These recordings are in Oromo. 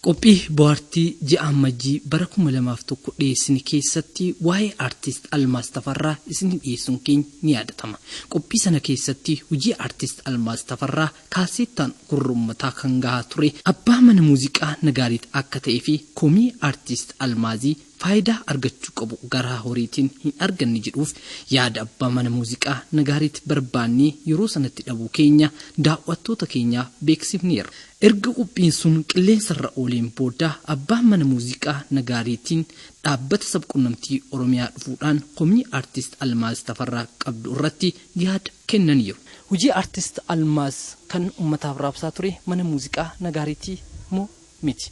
Qophii bohaartii ji'a Ammajjii bara 2001 dhiyeessine keessatti waa'ee artist Almaaz Tafarraa isin dhiyeessuun keenya ni yaadatama. Qophii sana keessatti hojii artist Almaaz Tafarraa kaaseettaan gurrummataa kan gahaa ture abbaa mana muuziqaa Nagaariit akka ta'ee fi komii artist Almaazii faayidaa argachuu qabu garaa horiitiin hin arganne jedhuuf yaada abbaa mana muuziqaa Nagaariit barbaannee yeroo sanatti dhabuu keenya daawwattoota keenyaa beeksifneerra. Erga qophiin sun qilleensarra ooleen booda abbaa mana muuziqaa Nagaariitiin dhaabbata sabquunnamtii Oromiyaa dhufuudhaan komii artist Almaaz Tafarraa qabdu irratti yaada kennaniiru. Hojii artist Almaaz kan uummataaf raabsaa ture mana muuziqaa Nagaariitii moo miti?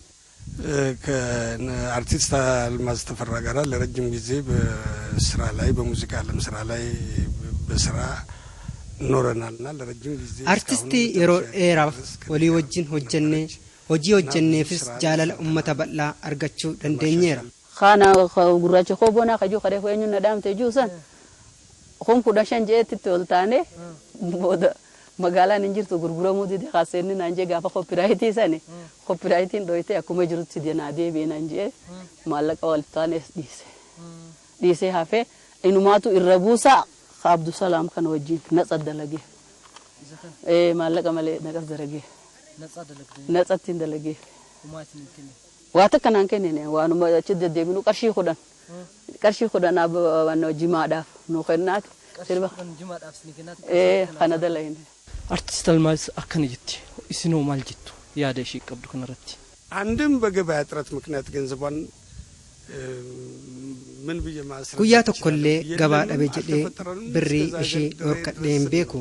ከአርቲስት አልማዝ ተፈራ ጋር ለረጅም ጊዜ በስራ ላይ በሙዚቃ ዓለም ስራ ላይ በስራ ኖረናልና ለረጅም ጊዜ አርቲስት የሮ ኤራፍ ወሊ ወጅን ሆጀኔ ፍስ ጃላል ኡመተ በላ አርጋቹ ደንደኘራ خانا ጉራቸ ኮቦና ከጁ ከደ ወኙ ነዳም ተጁሰን ኹም ኩዳሸን ጀት ተወልታኔ ቦደ magaalaan injirtu gurguramu didi khaasenni nanje gaafa copyright isane copyright ndoite akuma jirutti denaade benanje malaqa waltaane dise hafe inumatu irrabusa Abdul Salam kan wajin natsadalage malaqa male naqasdarage natsatin dalage wata kanan kenene wanu ma cidde debinu qarshi khudan abano jimaadaaf no khennaat sirba jimaadaaf sinikinat kana dalayne artist Almaaz akkana jetti isinoo maal jettu yaada ishee qabdu kanarratti አንድም በገበያ ጥረት ምክንያት ገንዘቧን ምን በየማስረ ጉያ ተኮሌ ገባ ዳበ ጀዴ ብሪ እሺ ወርቀደም ቤኩ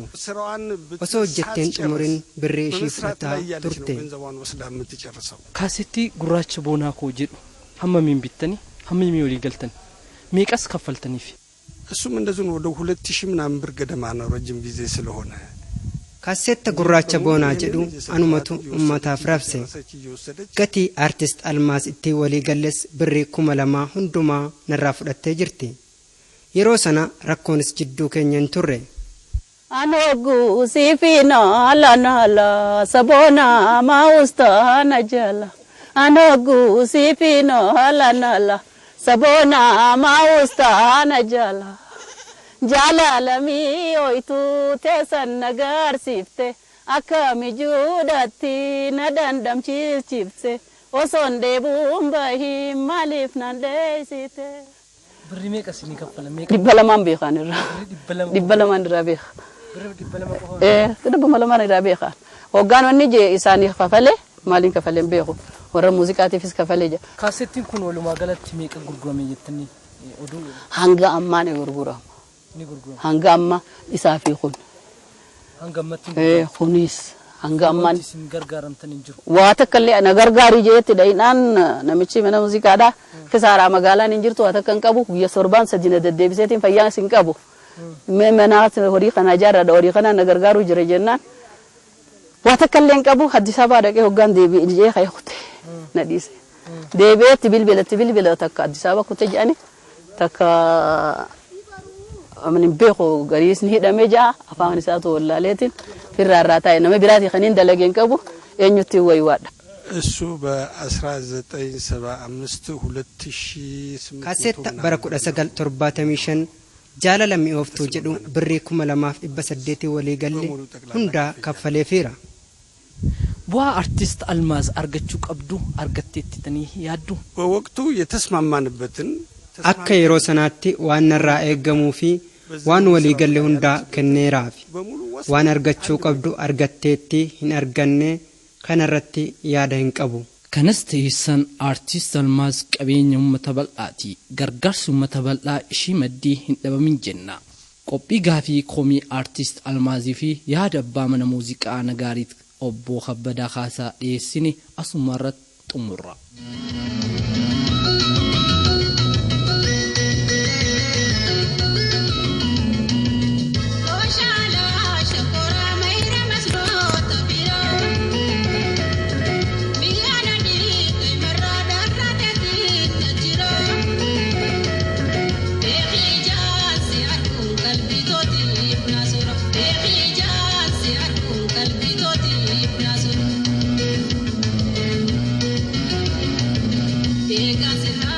ወሶ ጀቴን ጥሙሪን ብሪ እሺ ፍታ ቱርቴ ገንዘቧን ወስዳ ምትጨርሰው ካሴቲ ጉራቸ ቦናኮ ጀዱ ሐመሚን ቢተኒ ሐመሚ ወሊ ገልተን ሚቀስ ከፈልተኒፍ እሱም እንደዚህ ነው ወደ 2000 ምናምን ብር ገደማ ነው ረጅም ጊዜ ስለሆነ ካሴት ጉራቸ ቦና ጀዱ አኑመቱ ኡማታ ፍራፍሴ ገቲ አርቲስት አልማዝ እቲ ወሊ ገለስ ብሪ ኩመለማ ሁንዱማ ነራፍደተ ጅርቲ የሮሰና ረኮንስ ጅዱ ከኘን ቱሬ አኖጉ ሲፊና አላናላ ሰቦና ማውስታ ነጀላ አኖጉ ሲፊና አላናላ ሰቦና ማውስታ ነጀላ Jalalami oitu tesan nagar sifte akami judati nadandam chifte osonde bumbahi malif nande site بريمي كاسيني كفلا ميك دبلمان بيخانرا دبلمان رابيخ دبلمان رابيخ وغان ونيجي اساني خفله مالين كفلين بيخو ورا موسيقاتي فيس كفليجا كاسيتين كون ولو ما غلط ميك غرغرامي يتني ودو hanga amma ne gurgura hanga amma isafi khun hanga matti khunis hanga amma sin gargaramtan injiru wata kalle ana gargari jeeti dainan namichi mana musika da kisara magalan injirtu wata kan qabu ya sorban sajina dedebisetin fayyan sin qabu me manat hori kana jarra da hori kana na gargaru jire jennan wata kalle qabu hadisa ba da ke hogan debi je khay khute nadis debe tibilbila takka hadisa ba khute jani takka من بيخو غريس نهيدا ميجا افاني ساتو ولاليتين في الرارات انما براتي خنين دلغين كبو ينيتي ويواد እሱ በ1975 2008 ካሴት በረኩዳ ሰገል ተርባተሚሽን ጃላለም ይወፍቱ ጀዱ ብሪ ኩመለማፍ ኢበሰደቲ ወሊ ገለ ሁንዳ ከፈለ ፊራ bu'aa artist almaaz argachuu qabdu argatteettanii yaaddu? በወቅቱ የተስማማንበትን akka yeroo sanaatti waan narraa eeggamuu fi waan walii galle hundaa kenneeraaf waan argachuu qabdu argatteetti hin arganne kanarratti yaada hin qabu. kanas ta'essan artist almaaz qabeenya uummata bal'aati gargaarsi uummata bal'aa ishii maddii hin dhabamin jenna. qophii gaafii komii artist almaazii fi yaada abbaa mana muuziqaa nagaariit obbo Kabbadaa Kaasaa dhiyeessine asumarratti xumurra. Because